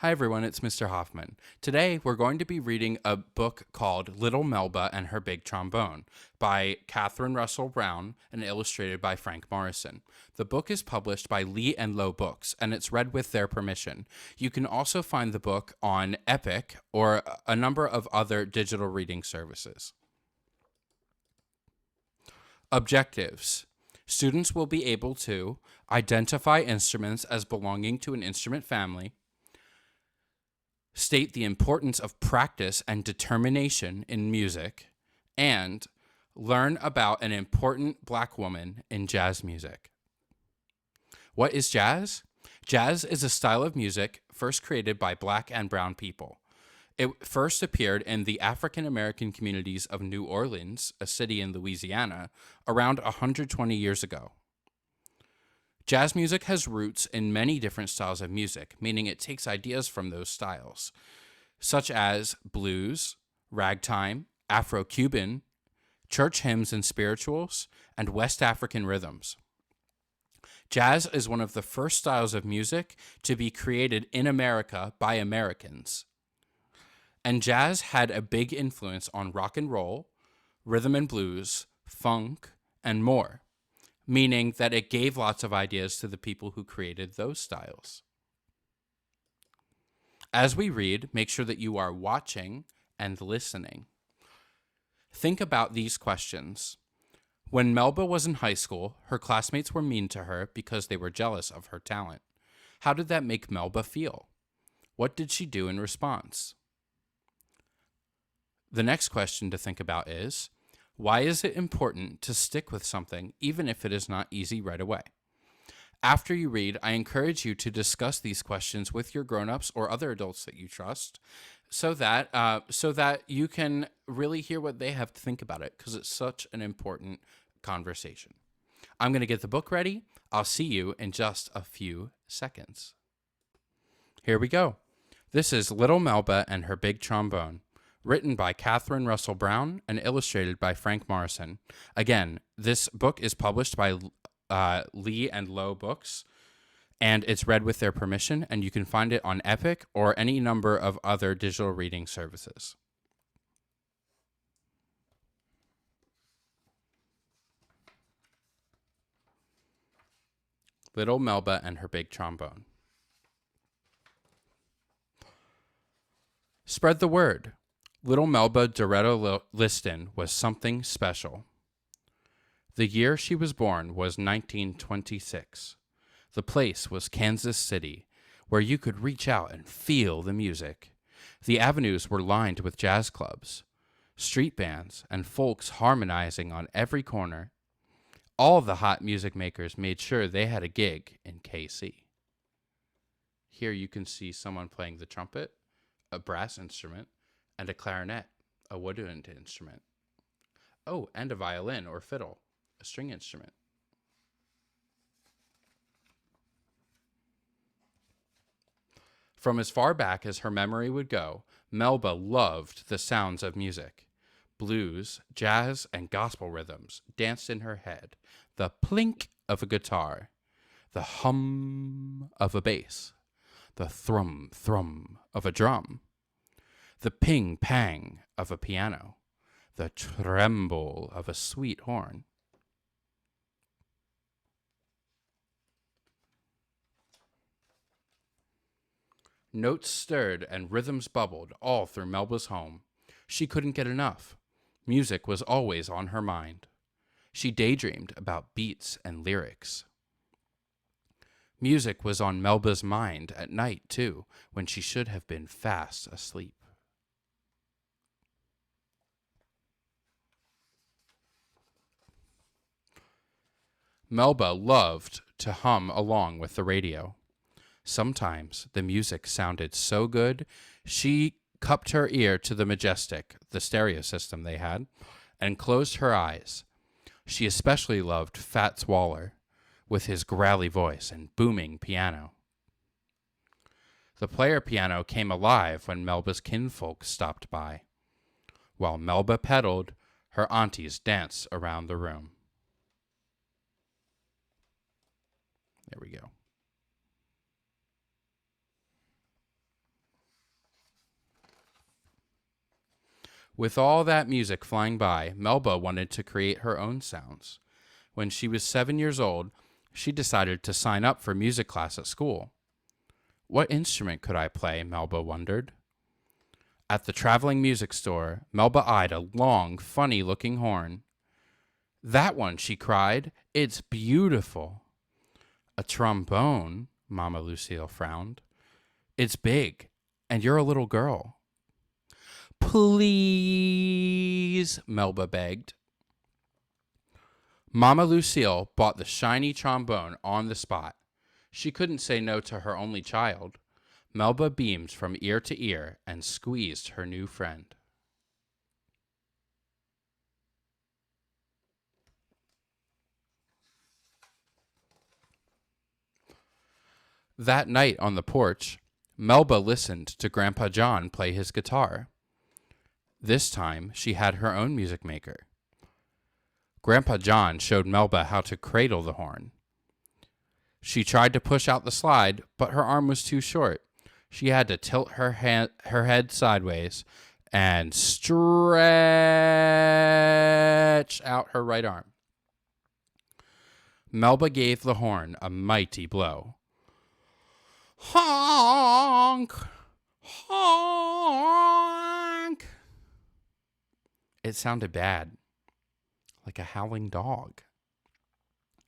Hi everyone, it's Mr. Hoffman. Today we're going to be reading a book called Little Melba and Her Big Trombone by Katheryn Russell Brown and illustrated by Frank Morrison. The book is published by Lee and Low Books and it's read with their permission. You can also find the book on Epic or a number of other digital reading services. Objectives. Students will be able to identify instruments as belonging to an instrument family, state the importance of practice and determination in music, and learn about an important Black woman in jazz music. What is jazz? Jazz is a style of music first created by Black and brown people. It first appeared in the African American communities of New Orleans, a city in Louisiana, around 120 years ago. Jazz music has roots in many different styles of music, meaning it takes ideas from those styles, such as blues, ragtime, Afro-Cuban, church hymns and spirituals, and West African rhythms. Jazz is one of the first styles of music to be created in America by Americans. And jazz had a big influence on rock and roll, rhythm and blues, funk, and more, meaning that it gave lots of ideas to the people who created those styles. As we read, make sure that you are watching and listening. Think about these questions. When Melba was in high school, her classmates were mean to her because they were jealous of her talent. How did that make Melba feel? What did she do in response? The next question to think about is, why is it important to stick with something even if it is not easy right away? After you read, I encourage you to discuss these questions with your grown-ups or other adults that you trust so that you can really hear what they have to think about it, because it's such an important conversation. I'm going to get the book ready. I'll see you in just a few seconds. Here we go. This is Little Melba and Her Big Trombone, written by Katheryn Russell Brown and illustrated by Frank Morrison. Again, this book is published by Lee and Low Books, and it's read with their permission, and you can find it on Epic or any number of other digital reading services. Little Melba and Her Big Trombone. Spread the word. Little Melba Doretta Liston was something special. The year she was born was 1926. The place was Kansas City, where you could reach out and feel the music. The avenues were lined with jazz clubs, street bands, and folks harmonizing on every corner. All the hot music makers made sure they had a gig in KC. Here you can see someone playing the trumpet, a brass instrument, and a clarinet, a woodwind instrument. Oh, and a violin or fiddle, a string instrument. From as far back as her memory would go, Melba loved the sounds of music. Blues, jazz, and gospel rhythms danced in her head. The plink of a guitar, the hum of a bass, the thrum of a drum, the ping-pang of a piano, the tremble of a sweet horn. Notes stirred and rhythms bubbled all through Melba's home. She couldn't get enough. Music was always on her mind. She daydreamed about beats and lyrics. Music was on Melba's mind at night, too, when she should have been fast asleep. Melba loved to hum along with the radio. Sometimes the music sounded so good, she cupped her ear to the Majestic, the stereo system they had, and closed her eyes. She especially loved Fats Waller, with his growly voice and booming piano. The player piano came alive when Melba's kinfolk stopped by. While Melba pedaled, her aunties danced around the room. There we go. With all that music flying by, Melba wanted to create her own sounds. When she was 7 years old, she decided to sign up for music class at school. What instrument could I play? Melba wondered. At the traveling music store, Melba eyed a long, funny-looking horn. That one, she cried. It's beautiful. A trombone, Mama Lucille frowned. It's big, and you're a little girl. Please, Melba begged. Mama Lucille bought the shiny trombone on the spot. She couldn't say no to her only child. Melba beamed from ear to ear and squeezed her new friend. That night on the porch, Melba listened to Grandpa John play his guitar. This time, she had her own music maker. Grandpa John showed Melba how to cradle the horn. She tried to push out the slide, but her arm was too short. She had to tilt her head sideways and stretch out her right arm. Melba gave the horn a mighty blow. Honk! Honk! It sounded bad, like a howling dog.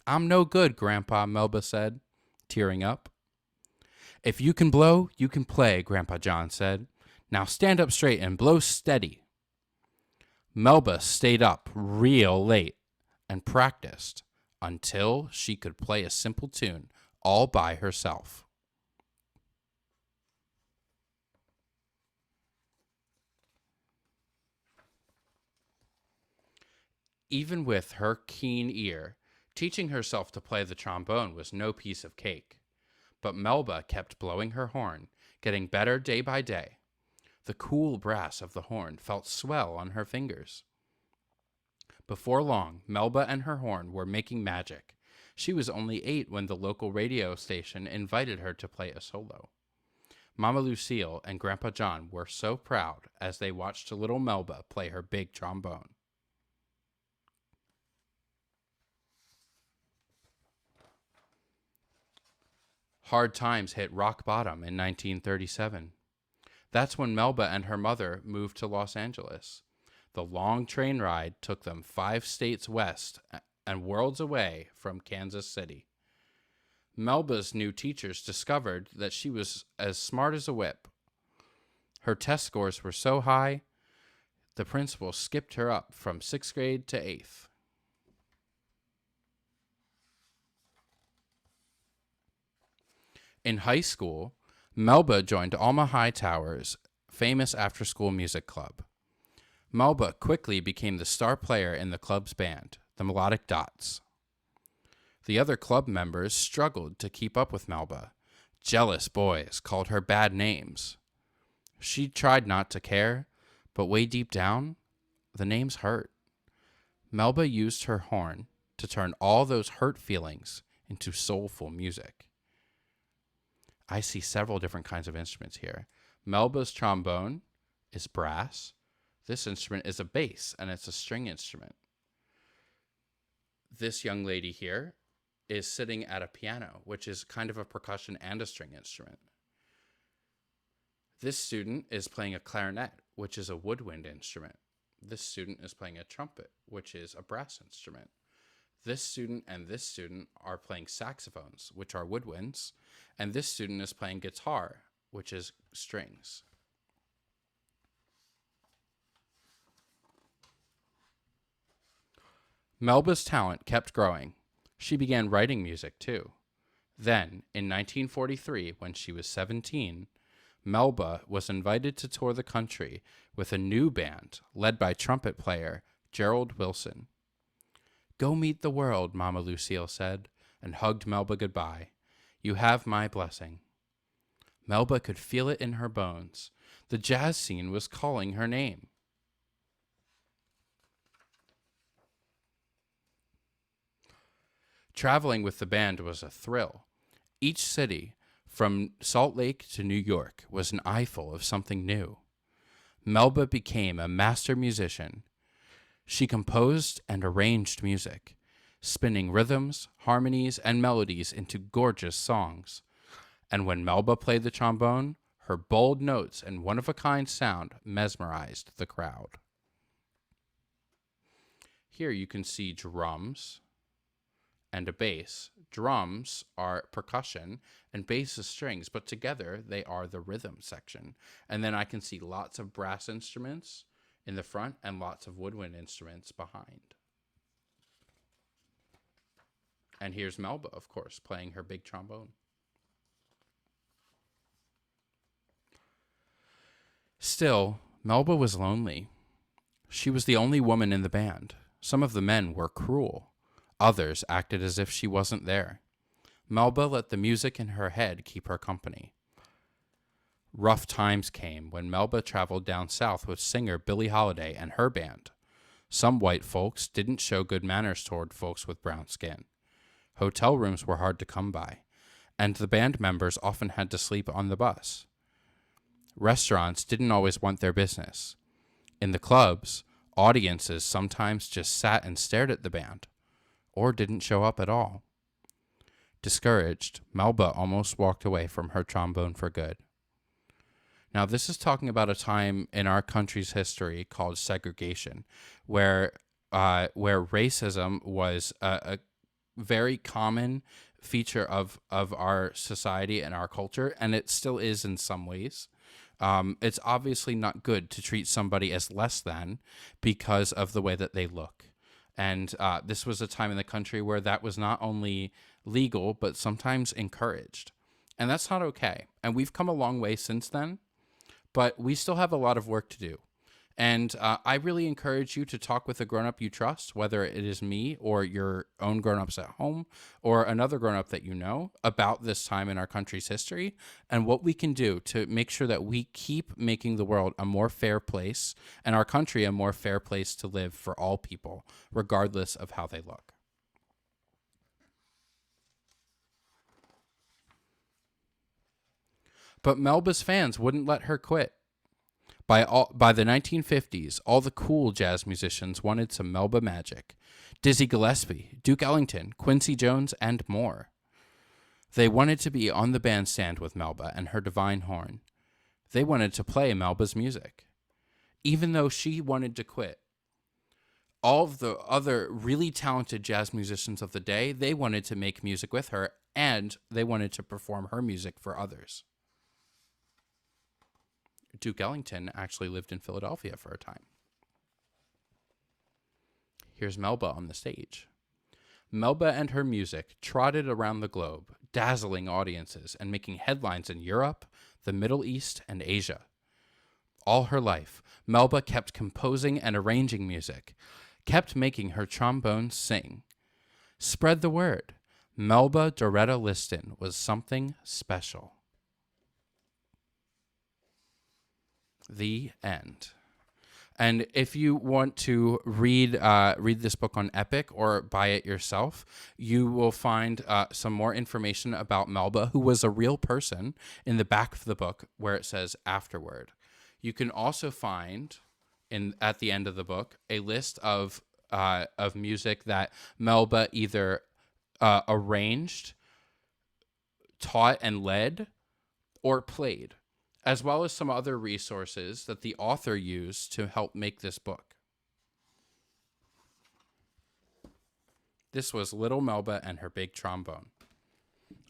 I'm no good, Grandpa, Melba said, tearing up. If you can blow, you can play, Grandpa John said. Now stand up straight and blow steady. Melba stayed up real late and practiced until she could play a simple tune all by herself. Even with her keen ear, teaching herself to play the trombone was no piece of cake. But Melba kept blowing her horn, getting better day by day. The cool brass of the horn felt swell on her fingers. Before long, Melba and her horn were making magic. She was only 8 when the local radio station invited her to play a solo. Mama Lucille and Grandpa John were so proud as they watched little Melba play her big trombone. Hard times hit rock bottom in 1937. That's when Melba and her mother moved to Los Angeles. The long train ride took them 5 states west and worlds away from Kansas City. Melba's new teachers discovered that she was as smart as a whip. Her test scores were so high, the principal skipped her up from 6th grade to 8th. In high school, Melba joined Alma Hightower's famous after-school music club. Melba quickly became the star player in the club's band, the Melodic Dots. The other club members struggled to keep up with Melba. Jealous boys called her bad names. She tried not to care, but way deep down, the names hurt. Melba used her horn to turn all those hurt feelings into soulful music. I see several different kinds of instruments here. Melba's trombone is brass. This instrument is a bass, and it's a string instrument. This young lady here is sitting at a piano, which is kind of a percussion and a string instrument. This student is playing a clarinet, which is a woodwind instrument. This student is playing a trumpet, which is a brass instrument. This student and this student are playing saxophones, which are woodwinds, and this student is playing guitar, which is strings. Melba's talent kept growing. She began writing music too. Then, in 1943, when she was 17, Melba was invited to tour the country with a new band led by trumpet player Gerald Wilson. Go meet the world, Mama Lucille said, and hugged Melba goodbye. You have my blessing. Melba could feel it in her bones. The jazz scene was calling her name. Traveling with the band was a thrill. Each city, from Salt Lake to New York, was an eyeful of something new. Melba became a master musician. She composed and arranged music, spinning rhythms, harmonies, and melodies into gorgeous songs. And when Melba played the trombone, her bold notes and one-of-a-kind sound mesmerized the crowd. Here you can see drums and a bass. Drums are percussion and bass is strings, but together they are the rhythm section. And then I can see lots of brass instruments in the front and lots of woodwind instruments behind. And here's Melba, of course, playing her big trombone. Still, Melba was lonely. She was the only woman in the band. Some of the men were cruel. Others acted as if she wasn't there. Melba let the music in her head keep her company. Rough times came when Melba traveled down south with singer Billie Holiday and her band. Some white folks didn't show good manners toward folks with brown skin. Hotel rooms were hard to come by, and the band members often had to sleep on the bus. Restaurants didn't always want their business. In the clubs, audiences sometimes just sat and stared at the band, or didn't show up at all. Discouraged, Melba almost walked away from her trombone for good. Now, this is talking about a time in our country's history called segregation, where racism was a very common feature of our society and our culture, and it still is in some ways. It's obviously not good to treat somebody as less than because of the way that they look. And this was a time in the country where that was not only legal, but sometimes encouraged. And that's not okay. And we've come a long way since then, but we still have a lot of work to do. And I really encourage you to talk with a grown-up you trust, whether it is me or your own grown-ups at home or another grown-up that you know, about this time in our country's history and what we can do to make sure that we keep making the world a more fair place and our country a more fair place to live for all people, regardless of how they look. But Melba's fans wouldn't let her quit. By the 1950s, all the cool jazz musicians wanted some Melba magic. Dizzy Gillespie, Duke Ellington, Quincy Jones, and more. They wanted to be on the bandstand with Melba and her divine horn. They wanted to play Melba's music. Even though she wanted to quit, all of the other really talented jazz musicians of the day, they wanted to make music with her, and they wanted to perform her music for others. Duke Ellington actually lived in Philadelphia for a time. Here's Melba on the stage. Melba and her music trotted around the globe, dazzling audiences and making headlines in Europe, the Middle East, and Asia. All her life, Melba kept composing and arranging music, kept making her trombone sing. Spread the word. Melba Doretta Liston was something special. The end. And if you want to read this book on Epic or buy it yourself, you will find some more information about Melba, who was a real person, in the back of the book where it says afterward. You can also find at the end of the book a list of music that Melba either arranged, taught and led, or played, as well as some other resources that the author used to help make this book. This was Little Melba and her big trombone.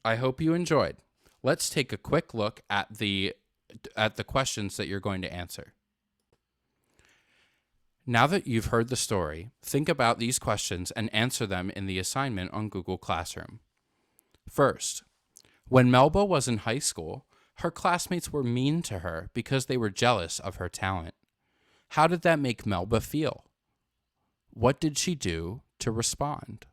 I hope you enjoyed. Let's take a quick look at the questions that you're going to answer. Now that you've heard the story, think about these questions and answer them in the assignment on Google Classroom. First, when Melba was in high school, her classmates were mean to her because they were jealous of her talent. How did that make Melba feel? What did she do to respond?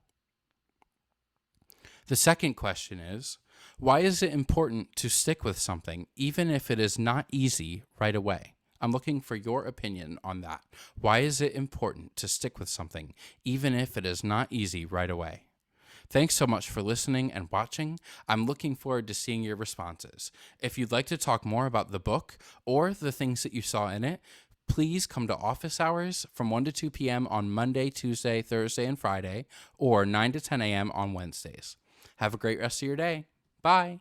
The second question is, why is it important to stick with something even if it is not easy right away? I'm looking for your opinion on that. Why is it important to stick with something even if it is not easy right away? Thanks so much for listening and watching. I'm looking forward to seeing your responses. If you'd like to talk more about the book or the things that you saw in it, Please come to office hours from 1 to 2 p.m. on Monday, Tuesday, Thursday, and Friday, or 9 to 10 a.m. on Wednesdays. Have a great rest of your day. Bye.